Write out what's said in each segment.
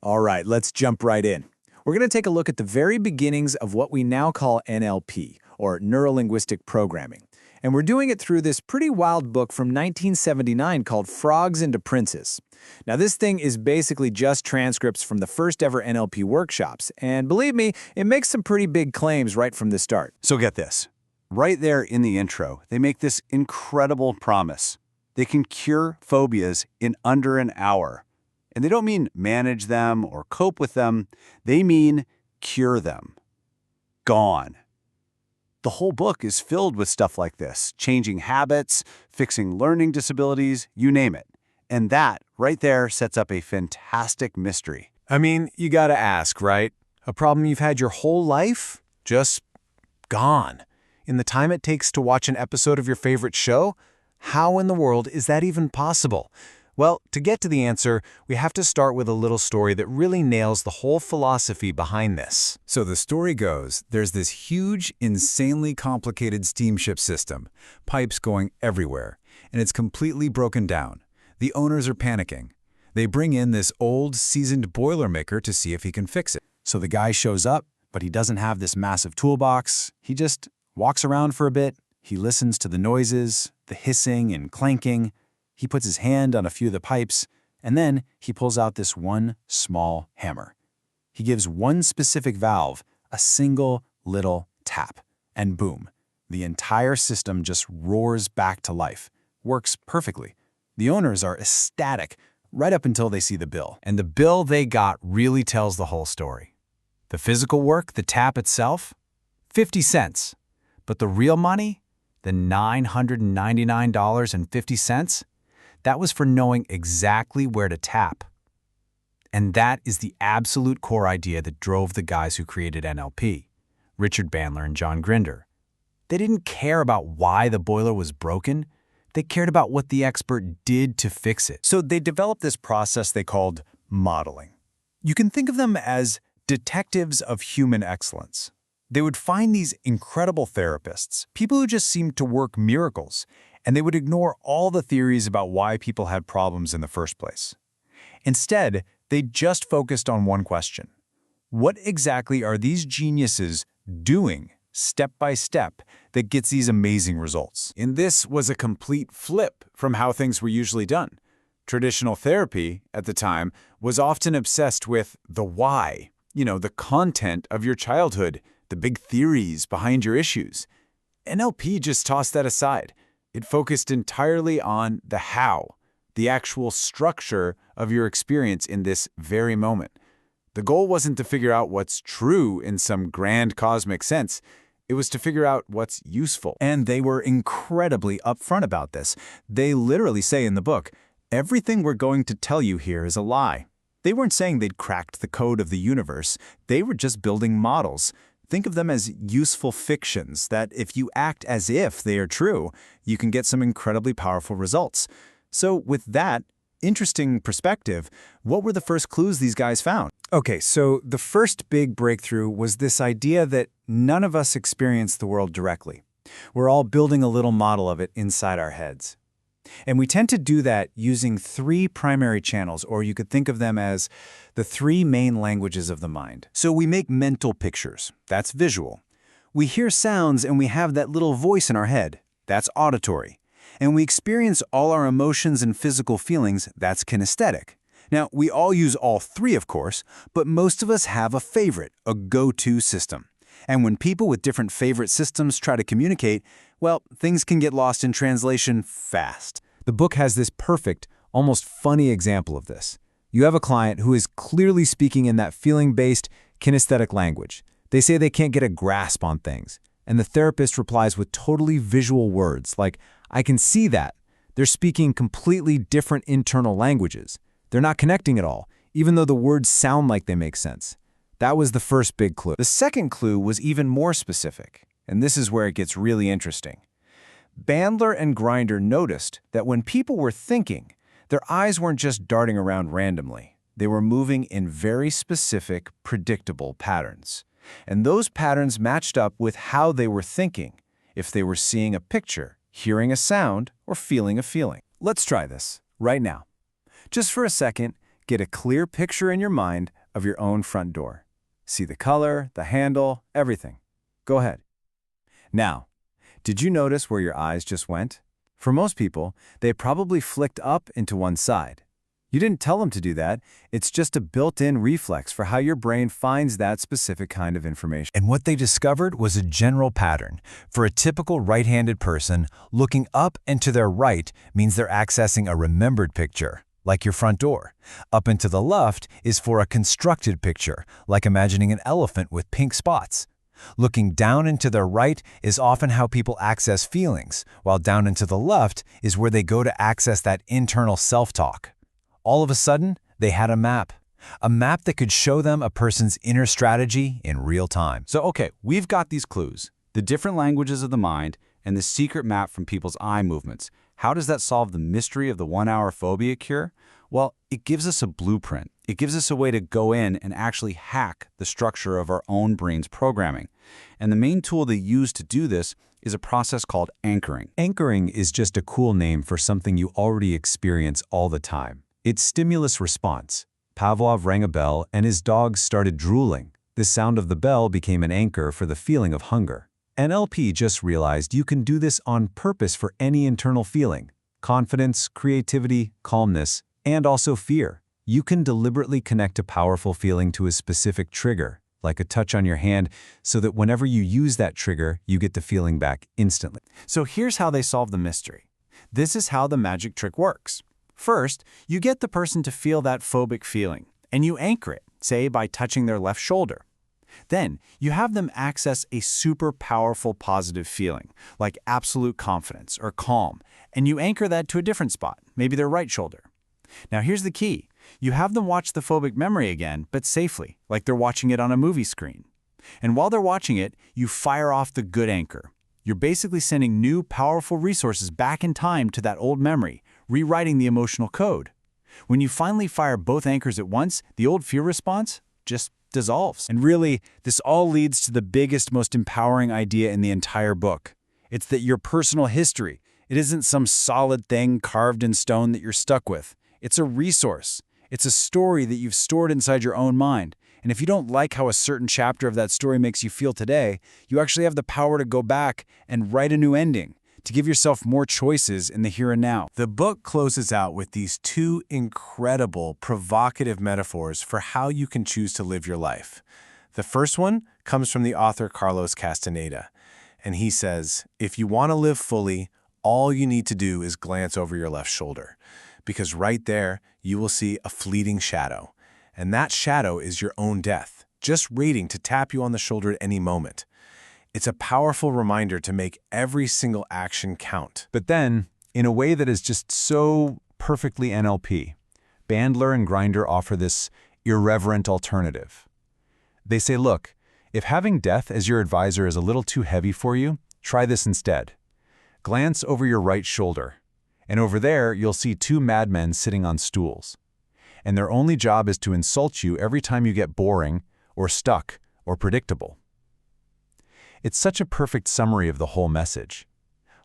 All right, let's jump right in. We're going to take a look at the very beginnings of what we now call NLP, or Neuro-Linguistic Programming. And we're doing it through this pretty wild book from 1979 called Frogs into Princes. Now, this thing is basically just transcripts from the first ever NLP workshops. And believe me, it makes some pretty big claims right from the start. So get this. Right there in the intro, they make this incredible promise. They can cure phobias in under an hour. And they don't mean manage them or cope with them. They mean cure them. Gone. The whole book is filled with stuff like this, changing habits, fixing learning disabilities, you name it. And that, right there, sets up a fantastic mystery. I mean, you gotta ask, right? A problem you've had your whole life? Just gone. In the time it takes to watch an episode of your favorite show? How in the world is that even possible? Well, to get to the answer, we have to start with a little story that really nails the whole philosophy behind this. So the story goes, there's this huge, insanely complicated steamship system, pipes going everywhere, and it's completely broken down. The owners are panicking. They bring in this old, seasoned boilermaker to see if he can fix it. So the guy shows up, but he doesn't have this massive toolbox. He just walks around for a bit. He listens to the noises, the hissing and clanking. He puts his hand on a few of the pipes, and then he pulls out this one small hammer. He gives one specific valve a single little tap, and boom, the entire system just roars back to life. Works perfectly. The owners are ecstatic right up until they see the bill. And the bill they got really tells the whole story. The physical work, the tap itself, 50 cents. But the real money, the $999.50, that was for knowing exactly where to tap. And that is the absolute core idea that drove the guys who created NLP, Richard Bandler and John Grinder. They didn't care about why the boiler was broken. They cared about what the expert did to fix it. So they developed this process they called modeling. You can think of them as detectives of human excellence. They would find these incredible therapists, people who just seemed to work miracles, and they would ignore all the theories about why people had problems in the first place. Instead, they just focused on one question. What exactly are these geniuses doing, step by step, that gets these amazing results? And this was a complete flip from how things were usually done. Traditional therapy, at the time, was often obsessed with the why, the content of your childhood, the big theories behind your issues. NLP just tossed that aside. It focused entirely on the how, the actual structure of your experience in this very moment. The goal wasn't to figure out what's true in some grand cosmic sense. It was to figure out what's useful. And they were incredibly upfront about this. They literally say in the book, everything we're going to tell you here is a lie. They weren't saying they'd cracked the code of the universe. They were just building models. Think of them as useful fictions that if you act as if they are true, you can get some incredibly powerful results. So with that interesting perspective, what were the first clues these guys found? Okay, so the first big breakthrough was this idea that none of us experience the world directly. We're all building a little model of it inside our heads. And we tend to do that using three primary channels, or you could think of them as the three main languages of the mind. So we make mental pictures. That's visual. We hear sounds and we have that little voice in our head. That's auditory. And we experience all our emotions and physical feelings. That's kinesthetic. Now, we all use all three, of course, but most of us have a favorite, a go-to system. And when people with different favorite systems try to communicate, well, things can get lost in translation fast. The book has this perfect, almost funny example of this. You have a client who is clearly speaking in that feeling-based, kinesthetic language. They say they can't get a grasp on things. And the therapist replies with totally visual words like, I can see that. They're speaking completely different internal languages. They're not connecting at all, even though the words sound like they make sense. That was the first big clue. The second clue was even more specific, and this is where it gets really interesting. Bandler and Grinder noticed that when people were thinking, their eyes weren't just darting around randomly. They were moving in very specific, predictable patterns. And those patterns matched up with how they were thinking, if they were seeing a picture, hearing a sound, or feeling a feeling. Let's try this right now. Just for a second, Get a clear picture in your mind of your own front door. See the color, the handle, everything. Go ahead. Now, did you notice where your eyes just went? For most people, they probably flicked up into one side. You didn't tell them to do that. It's just a built-in reflex for how your brain finds that specific kind of information. And what they discovered was a general pattern. For a typical right-handed person, looking up and to their right means they're accessing a remembered picture, like your front door. Up and to the left is for a constructed picture, like imagining an elephant with pink spots. Looking down and to their right is often how people access feelings, while down and to the left is where they go to access that internal self-talk. All of a sudden, they had a map that could show them a person's inner strategy in real time. So, okay, we've got these clues, the different languages of the mind, and the secret map from people's eye movements. How does that solve the mystery of the 1-hour phobia cure? Well, it gives us a blueprint. It gives us a way to go in and actually hack the structure of our own brain's programming. And the main tool they use to do this is a process called anchoring. Anchoring is just a cool name for something you already experience all the time. It's stimulus response. Pavlov rang a bell and his dogs started drooling. The sound of the bell became an anchor for the feeling of hunger. NLP just realized you can do this on purpose for any internal feeling: confidence, creativity, calmness, and also fear. You can deliberately connect a powerful feeling to a specific trigger, like a touch on your hand, so that whenever you use that trigger, you get the feeling back instantly. So here's how they solve the mystery. This is how the magic trick works. First, you get the person to feel that phobic feeling, and you anchor it, say by touching their left shoulder. Then, you have them access a super powerful positive feeling, like absolute confidence or calm, and you anchor that to a different spot, maybe their right shoulder. Now here's the key. You have them watch the phobic memory again, but safely, like they're watching it on a movie screen. And while they're watching it, you fire off the good anchor. You're basically sending new, powerful resources back in time to that old memory, rewriting the emotional code. When you finally fire both anchors at once, the old fear response just dissolves. And really, this all leads to the biggest, most empowering idea in the entire book. It's that your personal history, it isn't some solid thing carved in stone that you're stuck with. It's a resource. It's a story that you've stored inside your own mind. And if you don't like how a certain chapter of that story makes you feel today, you actually have the power to go back and write a new ending, to give yourself more choices in the here and now. The book closes out with these two incredible, provocative metaphors for how you can choose to live your life. The first one comes from the author Carlos Castaneda, and he says, if you want to live fully, all you need to do is glance over your left shoulder, because right there you will see a fleeting shadow, and that shadow is your own death, just waiting to tap you on the shoulder at any moment. It's a powerful reminder to make every single action count. But then, in a way that is just so perfectly NLP, Bandler and Grinder offer this irreverent alternative. They say, look, if having death as your advisor is a little too heavy for you, try this instead. Glance over your right shoulder, and over there you'll see two madmen sitting on stools. And their only job is to insult you every time you get boring, or stuck, or predictable. It's such a perfect summary of the whole message.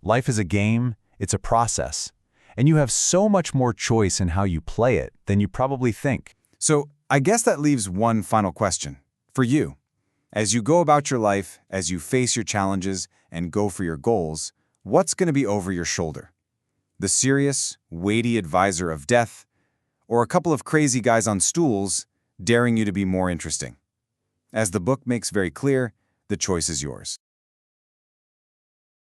Life is a game, it's a process, and you have so much more choice in how you play it than you probably think. So I guess that leaves one final question for you. As you go about your life, as you face your challenges and go for your goals, what's going to be over your shoulder? The serious, weighty advisor of death, or a couple of crazy guys on stools daring you to be more interesting? As the book makes very clear, the choice is yours.